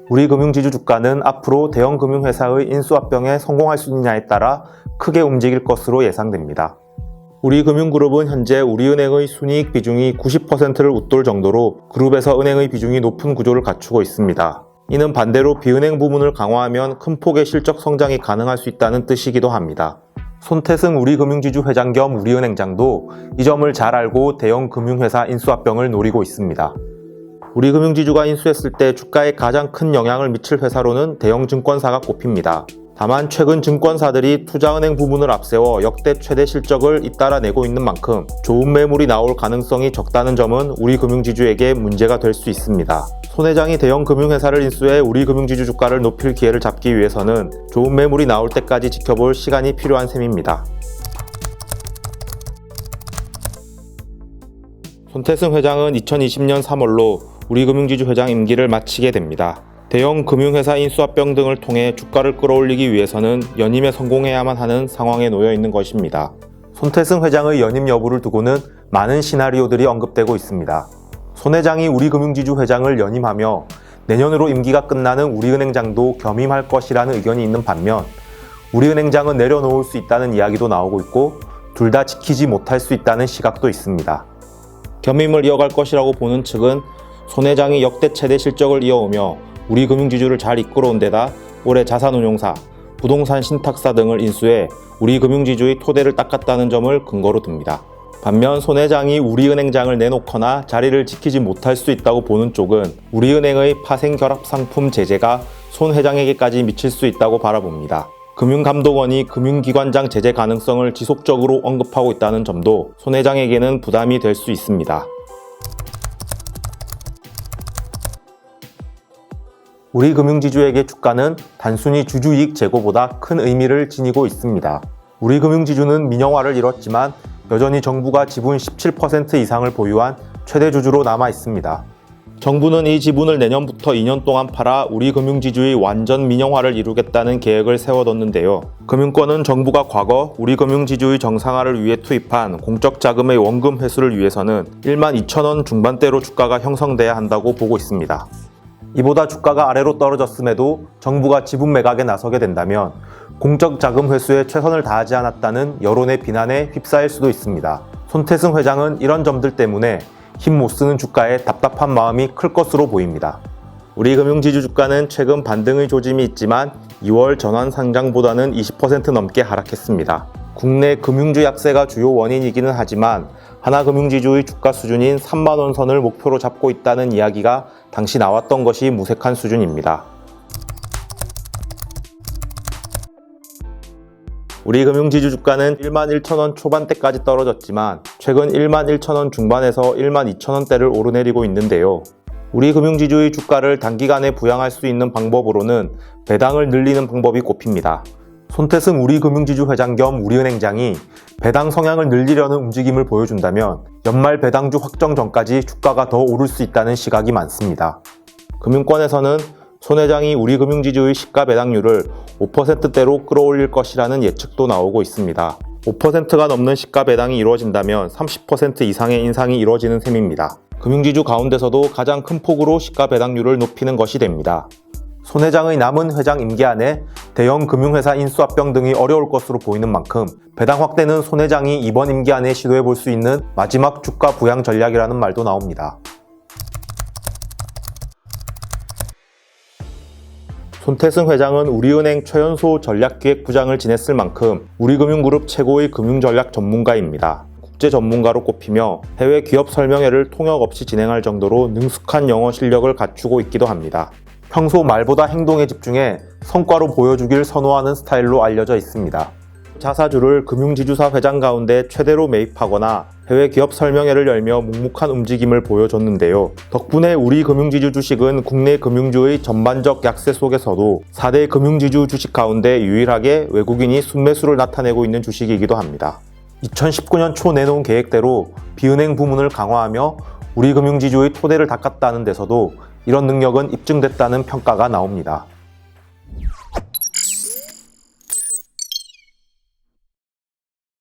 우리금융지주 주가는 앞으로 대형 금융회사의 인수합병에 성공할 수 있느냐에 따라 크게 움직일 것으로 예상됩니다. 우리금융그룹은 현재 우리은행의 순이익 비중이 90%를 웃돌 정도로 그룹에서 은행의 비중이 높은 구조를 갖추고 있습니다. 이는 반대로 비은행 부문을 강화하면 큰 폭의 실적 성장이 가능할 수 있다는 뜻이기도 합니다. 손태승 우리금융지주 회장 겸 우리은행장도 이 점을 잘 알고 대형 금융회사 인수합병을 노리고 있습니다. 우리금융지주가 인수했을 때 주가에 가장 큰 영향을 미칠 회사로는 대형 증권사가 꼽힙니다. 다만 최근 증권사들이 투자은행 부문을 앞세워 역대 최대 실적을 잇따라 내고 있는 만큼 좋은 매물이 나올 가능성이 적다는 점은 우리금융지주에게 문제가 될 수 있습니다. 손 회장이 대형 금융회사를 인수해 우리금융지주 주가를 높일 기회를 잡기 위해서는 좋은 매물이 나올 때까지 지켜볼 시간이 필요한 셈입니다. 손태승 회장은 2020년 3월로 우리금융지주 회장 임기를 마치게 됩니다. 대형 금융회사 인수합병 등을 통해 주가를 끌어올리기 위해서는 연임에 성공해야만 하는 상황에 놓여 있는 것입니다. 손태승 회장의 연임 여부를 두고는 많은 시나리오들이 언급되고 있습니다. 손 회장이 우리금융지주 회장을 연임하며 내년으로 임기가 끝나는 우리은행장도 겸임할 것이라는 의견이 있는 반면 우리은행장은 내려놓을 수 있다는 이야기도 나오고 있고 둘 다 지키지 못할 수 있다는 시각도 있습니다. 겸임을 이어갈 것이라고 보는 측은 손 회장이 역대 최대 실적을 이어오며 우리금융지주를 잘 이끌어온 데다 올해 자산운용사, 부동산 신탁사 등을 인수해 우리금융지주의 토대를 닦았다는 점을 근거로 듭니다. 반면 손 회장이 우리은행장을 내놓거나 자리를 지키지 못할 수 있다고 보는 쪽은 우리은행의 파생결합상품 제재가 손 회장에게까지 미칠 수 있다고 바라봅니다. 금융감독원이 금융기관장 제재 가능성을 지속적으로 언급하고 있다는 점도 손 회장에게는 부담이 될 수 있습니다. 우리금융지주에게 주가는 단순히 주주이익 제고보다 큰 의미를 지니고 있습니다. 우리금융지주는 민영화를 이뤘지만 여전히 정부가 지분 17% 이상을 보유한 최대 주주로 남아 있습니다. 정부는 이 지분을 내년부터 2년 동안 팔아 우리금융지주의 완전 민영화를 이루겠다는 계획을 세워뒀는데요. 금융권은 정부가 과거 우리금융지주의 정상화를 위해 투입한 공적 자금의 원금 회수를 위해서는 12,000원 중반대로 주가가 형성돼야 한다고 보고 있습니다. 이보다 주가가 아래로 떨어졌음에도 정부가 지분 매각에 나서게 된다면 공적 자금 회수에 최선을 다하지 않았다는 여론의 비난에 휩싸일 수도 있습니다. 손태승 회장은 이런 점들 때문에 힘 못 쓰는 주가에 답답한 마음이 클 것으로 보입니다. 우리금융지주 주가는 최근 반등의 조짐이 있지만 2월 전환 상장보다는 20% 넘게 하락했습니다. 국내 금융주 약세가 주요 원인이기는 하지만 하나금융지주의 주가 수준인 3만원 선을 목표로 잡고 있다는 이야기가 당시 나왔던 것이 무색한 수준입니다. 우리금융지주 주가는 11,000원 초반대까지 떨어졌지만 최근 11,000원 중반에서 12,000원대를 오르내리고 있는데요. 우리금융지주의 주가를 단기간에 부양할 수 있는 방법으로는 배당을 늘리는 방법이 꼽힙니다. 손태승 우리금융지주 회장 겸 우리은행장이 배당 성향을 늘리려는 움직임을 보여준다면 연말 배당주 확정 전까지 주가가 더 오를 수 있다는 시각이 많습니다. 금융권에서는 손 회장이 우리금융지주의 시가 배당률을 5%대로 끌어올릴 것이라는 예측도 나오고 있습니다. 5%가 넘는 시가 배당이 이루어진다면 30% 이상의 인상이 이루어지는 셈입니다. 금융지주 가운데서도 가장 큰 폭으로 시가 배당률을 높이는 것이 됩니다. 손 회장의 남은 회장 임기 안에 대형 금융회사 인수합병 등이 어려울 것으로 보이는 만큼 배당 확대는 손 회장이 이번 임기 안에 시도해 볼 수 있는 마지막 주가 부양 전략이라는 말도 나옵니다. 손태승 회장은 우리은행 최연소 전략기획부장을 지냈을 만큼 우리금융그룹 최고의 금융전략 전문가입니다. 국제 전문가로 꼽히며 해외 기업 설명회를 통역 없이 진행할 정도로 능숙한 영어 실력을 갖추고 있기도 합니다. 평소 말보다 행동에 집중해 성과로 보여주길 선호하는 스타일로 알려져 있습니다. 자사주를 금융지주사 회장 가운데 최대로 매입하거나 해외 기업 설명회를 열며 묵묵한 움직임을 보여줬는데요. 덕분에 우리 금융지주 주식은 국내 금융주의 전반적 약세 속에서도 4대 금융지주 주식 가운데 유일하게 외국인이 순매수를 나타내고 있는 주식이기도 합니다. 2019년 초 내놓은 계획대로 비은행 부문을 강화하며 우리 금융지주의 토대를 닦았다는 데서도 이런 능력은 입증됐다는 평가가 나옵니다.